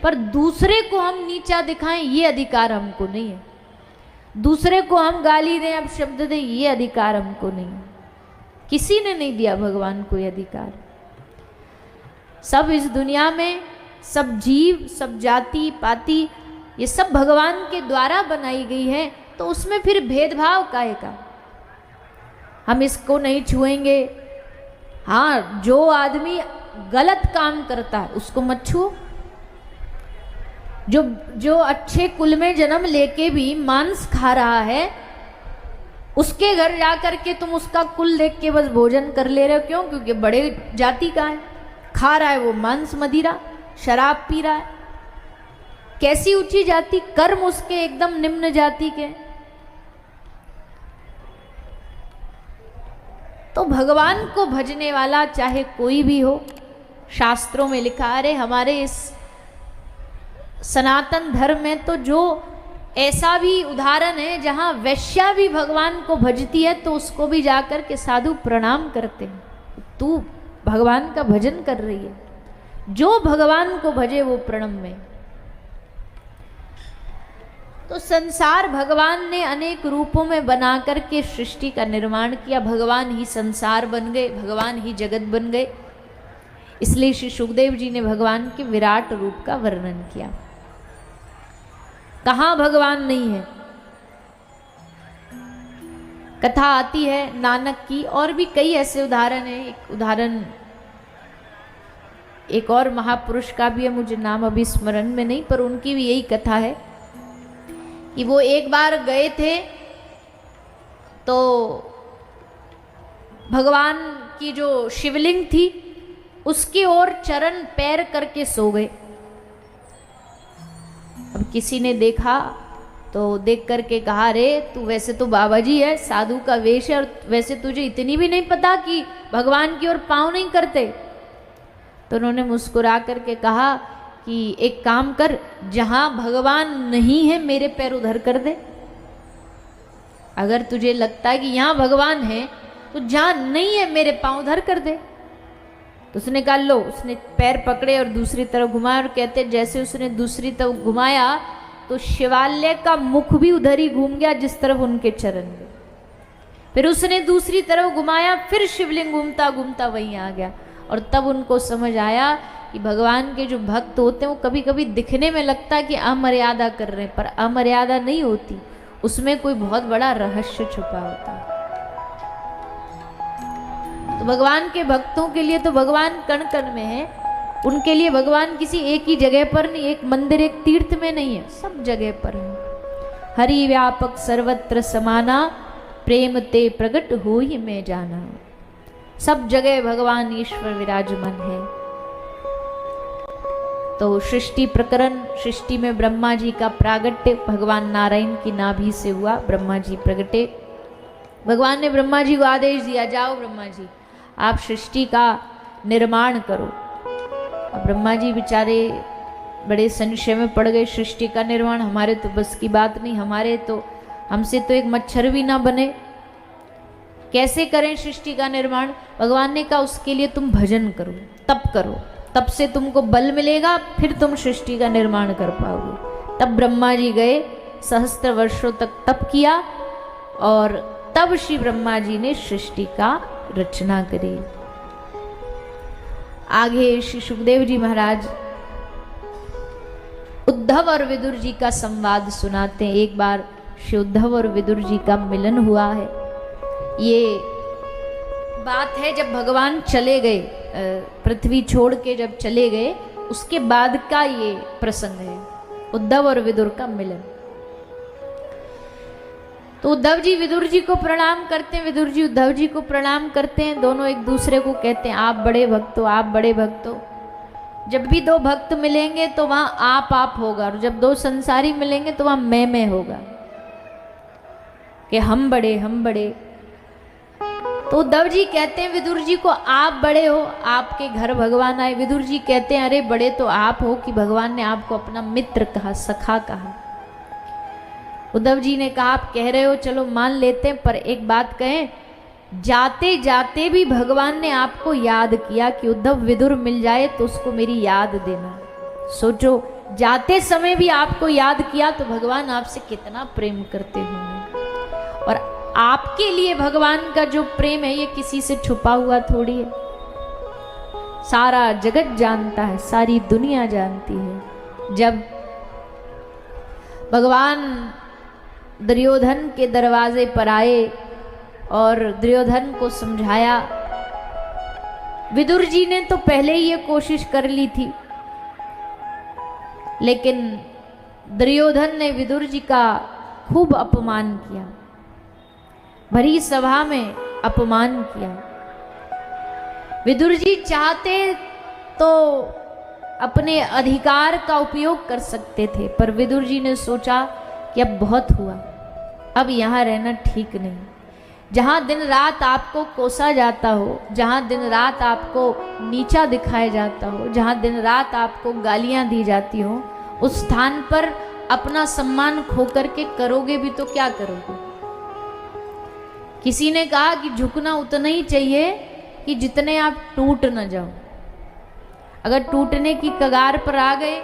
पर दूसरे को हम नीचा दिखाएं ये अधिकार हमको नहीं है। दूसरे को हम गाली दें, अब शब्द दें, ये अधिकार हमको नहीं है। किसी ने नहीं दिया भगवान को ये अधिकार। सब इस दुनिया में सब जीव, सब जाति पाति, ये सब भगवान के द्वारा बनाई गई है, तो उसमें फिर भेदभाव काहे का? हम इसको नहीं छुएंगे। हाँ, जो आदमी गलत काम करता है उसको मत छुओ। जो अच्छे कुल में जन्म लेके भी मांस खा रहा है, उसके घर जाकर के तुम उसका कुल देख के बस भोजन कर ले रहे हो। क्यों? क्योंकि बड़े जाति का है, खा रहा है वो मांस मदिरा, शराब पी रहा है। कैसी ऊंची जाति, कर्म उसके एकदम निम्न जाति के। तो भगवान को भजने वाला चाहे कोई भी हो, शास्त्रों में लिखा, अरे हमारे इस सनातन धर्म में तो जो ऐसा भी उदाहरण है जहां वैश्या भी भगवान को भजती है तो उसको भी जाकर के साधु प्रणाम करते हैं। तू भगवान का भजन कर रही है। जो भगवान को भजे वो प्रणम में। तो संसार भगवान ने अनेक रूपों में बना करके सृष्टि का निर्माण किया। भगवान ही संसार बन गए, भगवान ही जगत बन गए। इसलिए श्री सुखदेव जी ने भगवान के विराट रूप का वर्णन किया। कहाँ भगवान नहीं है? कथा आती है नानक की, और भी कई ऐसे उदाहरण हैं। एक उदाहरण एक और महापुरुष का भी है, मुझे नाम अभी स्मरण में नहीं, पर उनकी भी यही कथा है कि वो एक बार गए थे तो भगवान की जो शिवलिंग थी उसकी ओर चरण पैर करके सो गए। अब किसी ने देखा तो देख करके कहा, रे तू वैसे तो बाबा जी है, साधु का वेश है, और वैसे तुझे इतनी भी नहीं पता कि भगवान की ओर पाँव नहीं करते। तो उन्होंने मुस्कुरा करके कहा कि एक काम कर, जहां भगवान नहीं है मेरे पैर उधर कर दे। अगर तुझे लगता है कि यहां भगवान है तो जहां नहीं है मेरे पाँव उधर कर दे। तो उसने कहा लो, उसने पैर पकड़े और दूसरी तरफ घुमाया, और कहते जैसे उसने दूसरी तरफ घुमाया तो शिवालय का मुख भी उधर ही घूम गया जिस तरफ उनके चरण गए। फिर उसने दूसरी तरफ घुमाया, फिर शिवलिंग घूमता घूमता वहीं आ गया। और तब उनको समझ आया कि भगवान के जो भक्त होते हैं वो कभी कभी दिखने में लगता है कि अमर्यादा कर रहे हैं, पर अमर्यादा नहीं होती, उसमें कोई बहुत बड़ा रहस्य छुपा होता है। तो भगवान के भक्तों के लिए तो भगवान कण कण में है। उनके लिए भगवान किसी एक ही जगह पर नहीं, एक मंदिर एक तीर्थ में नहीं है, सब जगह पर है। हरि व्यापक सर्वत्र समाना, प्रेम ते प्रगट हो ही मैं जाना। सब जगह भगवान ईश्वर विराजमान है। तो सृष्टि प्रकरण, सृष्टि में ब्रह्मा जी का प्रागट्य भगवान नारायण की नाभि से हुआ। ब्रह्मा जी प्रगटे। भगवान ने ब्रह्मा जी को आदेश दिया, जाओ ब्रह्मा जी आप सृष्टि का निर्माण करो। अब ब्रह्मा जी बेचारे बड़े संशय में पड़ गए। सृष्टि का निर्माण हमारे तो बस की बात नहीं, हमसे तो एक मच्छर भी ना बने, कैसे करें सृष्टि का निर्माण। भगवान ने कहा उसके लिए तुम भजन करो, तप करो, तब से तुमको बल मिलेगा, फिर तुम सृष्टि का निर्माण कर पाओगे। तब ब्रह्मा जी गए, सहस्त्र वर्षों तक तप किया, और तब श्री ब्रह्मा जी ने सृष्टि का रचना करी। आगे श्री सुखदेव जी महाराज उद्धव और विदुर जी का संवाद सुनाते हैं। एक बार श्री उद्धव और विदुर जी का मिलन हुआ है। ये बात है जब भगवान चले गए, पृथ्वी छोड़ के जब चले गए, उसके बाद का ये प्रसंग है, उद्धव और विदुर का मिलन। तो उद्धव जी विदुर जी को प्रणाम करते हैं, विदुर जी उद्धव जी को प्रणाम करते हैं। दोनों एक दूसरे को कहते हैं आप बड़े भक्त हो, आप बड़े भक्त हो। जब भी दो भक्त मिलेंगे तो वहां आप होगा, और जब दो संसारी मिलेंगे तो वहां मैं होगा, कि हम बड़े हम बड़े। तो उद्धव जी कहते हैं विदुर जी को आप बड़े हो, आपके घर भगवान आए। विदुर जी कहते हैं अरे बड़े तो आप हो कि भगवान ने आपको अपना मित्र कहा, सखा कहा। उद्धव जी ने कहा आप कह रहे हो, चलो मान लेते हैं, पर एक बात कहें, जाते जाते भी भगवान ने आपको याद किया कि उद्धव विदुर मिल जाए तो उसको मेरी याद देना। सोचो जाते समय भी आपको याद किया तो भगवान आपसे कितना प्रेम करते होंगे। और आपके लिए भगवान का जो प्रेम है ये किसी से छुपा हुआ थोड़ी है, सारा जगत जानता है, सारी दुनिया जानती है। जब भगवान दुर्योधन के दरवाजे पर आए और दुर्योधन को समझाया, विदुर जी ने तो पहले ही ये कोशिश कर ली थी, लेकिन दुर्योधन ने विदुर जी का खूब अपमान किया, भरी सभा में अपमान किया। विदुर जी चाहते तो अपने अधिकार का उपयोग कर सकते थे, पर विदुर जी ने सोचा कि अब बहुत हुआ, अब यहाँ रहना ठीक नहीं। जहाँ दिन रात आपको कोसा जाता हो, जहाँ दिन रात आपको नीचा दिखाया जाता हो, जहाँ दिन रात आपको गालियाँ दी जाती हो, उस स्थान पर अपना सम्मान खो करके करोगे भी तो क्या करोगे। किसी ने कहा कि झुकना उतना ही चाहिए कि जितने आप टूट न जाओ। अगर टूटने की कगार पर आ गए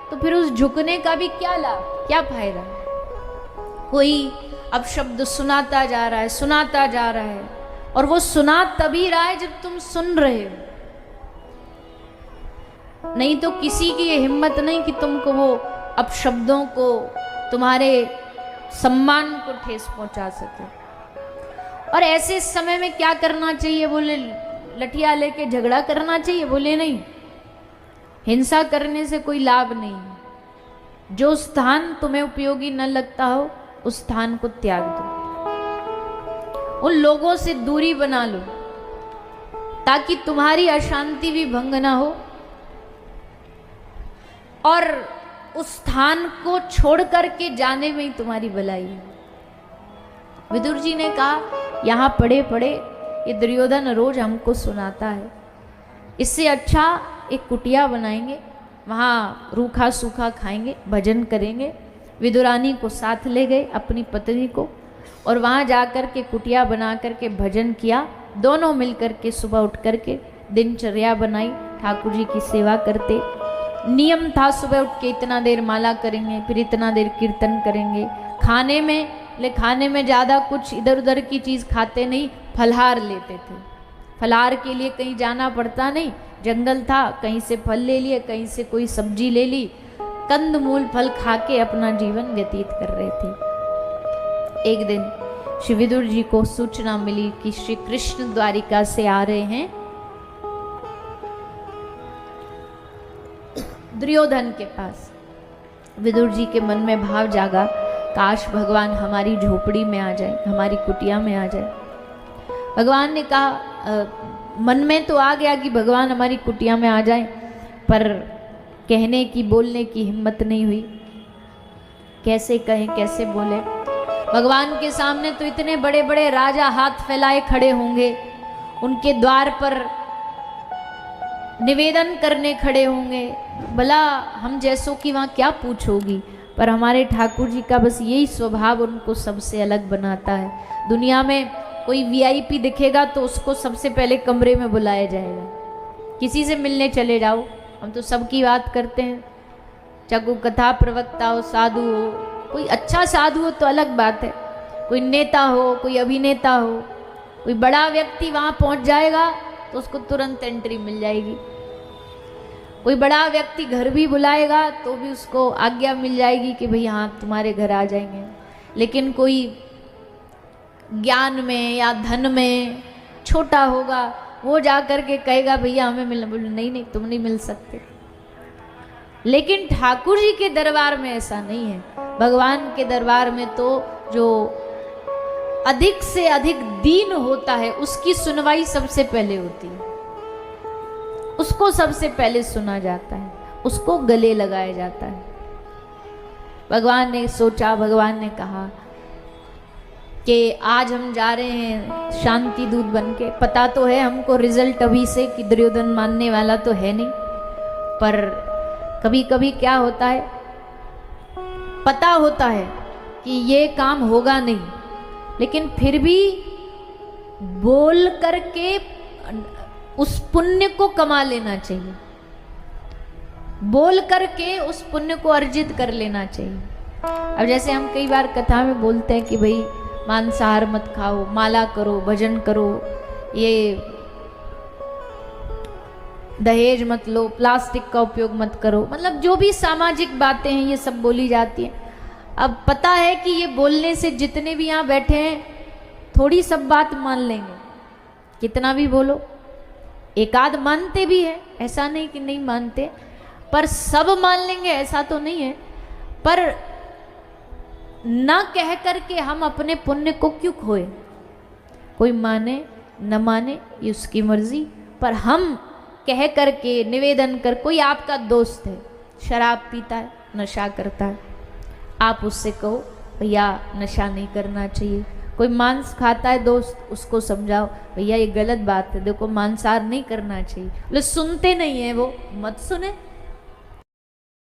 तो फिर उस झुकने का भी क्या लाभ, क्या फायदा। कोई अब शब्द सुनाता जा रहा है, सुनाता जा रहा है, और वो सुना तभी रहा है जब तुम सुन रहे हो, नहीं तो किसी की ये हिम्मत नहीं कि तुमको वो अब शब्दों को, तुम्हारे सम्मान को ठेस पहुंचा सके। और ऐसे समय में क्या करना चाहिए, बोले लठिया लेके झगड़ा करना चाहिए, बोले नहीं, हिंसा करने से कोई लाभ नहीं। जो स्थान तुम्हें उपयोगी न लगता हो उस स्थान को त्याग दो, उन लोगों से दूरी बना लो, ताकि तुम्हारी अशांति भी भंग ना हो और उस स्थान को छोड़ करके जाने में ही तुम्हारी भलाई है। विदुर जी ने कहा, यहाँ पड़े पड़े ये दुर्योधन रोज हमको सुनाता है, इससे अच्छा एक कुटिया बनाएंगे, वहाँ रूखा सूखा खाएंगे, भजन करेंगे। विदुरानी को साथ ले गए, अपनी पत्नी को, और वहाँ जा कर के कुटिया बना करके भजन किया। दोनों मिल करके सुबह उठ करके दिनचर्या बनाई, ठाकुर जी की सेवा करते। नियम था सुबह उठ के इतना देर माला करेंगे, फिर इतना देर कीर्तन करेंगे। खाने में ज़्यादा कुछ इधर उधर की चीज़ खाते नहीं, फलहार लेते थे। फलहार के लिए कहीं जाना पड़ता नहीं, जंगल था, कहीं से फल ले लिए, कहीं से कोई सब्जी ले ली, कंद मूल फल खा के अपना जीवन व्यतीत कर रहे थे। एक दिन श्री विदुर जी को सूचना मिली कि श्री कृष्ण द्वारिका से आ रहे हैं दुर्योधन के पास। विदुर जी के मन में भाव जागा, काश भगवान हमारी झोपड़ी में आ जाए, हमारी कुटिया में आ जाए। भगवान ने कहा, मन में तो आ गया कि भगवान हमारी कुटिया में आ जाए, पर कहने की, बोलने की हिम्मत नहीं हुई। कैसे कहें, कैसे बोले। भगवान के सामने तो इतने बड़े बड़े राजा हाथ फैलाए खड़े होंगे, उनके द्वार पर निवेदन करने खड़े होंगे, भला हम जैसों की वहाँ क्या पूछोगी। पर हमारे ठाकुर जी का बस यही स्वभाव उनको सबसे अलग बनाता है। दुनिया में कोई वीआईपी दिखेगा तो उसको सबसे पहले कमरे में बुलाया जाएगा। किसी से मिलने चले जाओ, हम तो सबकी बात करते हैं, चाहे कोई कथा प्रवक्ता हो, साधु हो, कोई अच्छा साधु हो तो अलग बात है, कोई नेता हो, कोई अभिनेता हो, कोई बड़ा व्यक्ति वहाँ पहुँच जाएगा तो उसको तुरंत एंट्री मिल जाएगी। कोई बड़ा व्यक्ति घर भी बुलाएगा तो भी उसको आज्ञा मिल जाएगी कि भाई हाँ तुम्हारे घर आ जाएंगे। लेकिन कोई ज्ञान में या धन में छोटा होगा, वो जा कर के कहेगा भैया हमें मिलना, बोले नहीं नहीं तुम नहीं मिल सकते। लेकिन ठाकुर जी के दरबार में ऐसा नहीं है। भगवान के दरबार में तो जो अधिक से अधिक दीन होता है उसकी सुनवाई सबसे पहले होती है, उसको सबसे पहले सुना जाता है, उसको गले लगाया जाता है। भगवान ने सोचा, भगवान ने कहा कि आज हम जा रहे हैं शांति दूत बन के। पता तो है हमको रिजल्ट अभी से कि दुर्योधन मानने वाला तो है नहीं, पर कभी कभी क्या होता है, पता होता है कि ये काम होगा नहीं, लेकिन फिर भी बोल करके उस पुण्य को कमा लेना चाहिए। बोल करके उस पुण्य को अर्जित कर लेना चाहिए। अब जैसे हम कई बार कथा में बोलते हैं कि भाई मांसाहार मत खाओ, माला करो, भजन करो, ये दहेज मत लो, प्लास्टिक का उपयोग मत करो, मतलब जो भी सामाजिक बातें हैं ये सब बोली जाती हैं। अब पता है कि ये बोलने से जितने भी यहाँ बैठे हैं थोड़ी सब बात मान लेंगे, कितना भी बोलो, एकाध मानते भी है, ऐसा नहीं कि नहीं मानते, पर सब मान लेंगे ऐसा तो नहीं है। पर न कह करके हम अपने पुण्य को क्यों खोए? कोई माने न माने ये उसकी मर्जी, पर हम कह करके निवेदन कर, कोई आपका दोस्त है शराब पीता है, नशा करता है, आप उससे कहो भैया नशा नहीं करना चाहिए। कोई मांस खाता है दोस्त, उसको समझाओ भैया ये गलत बात है, देखो मांसाहार नहीं करना चाहिए। बोले सुनते नहीं है वो, मत सुने।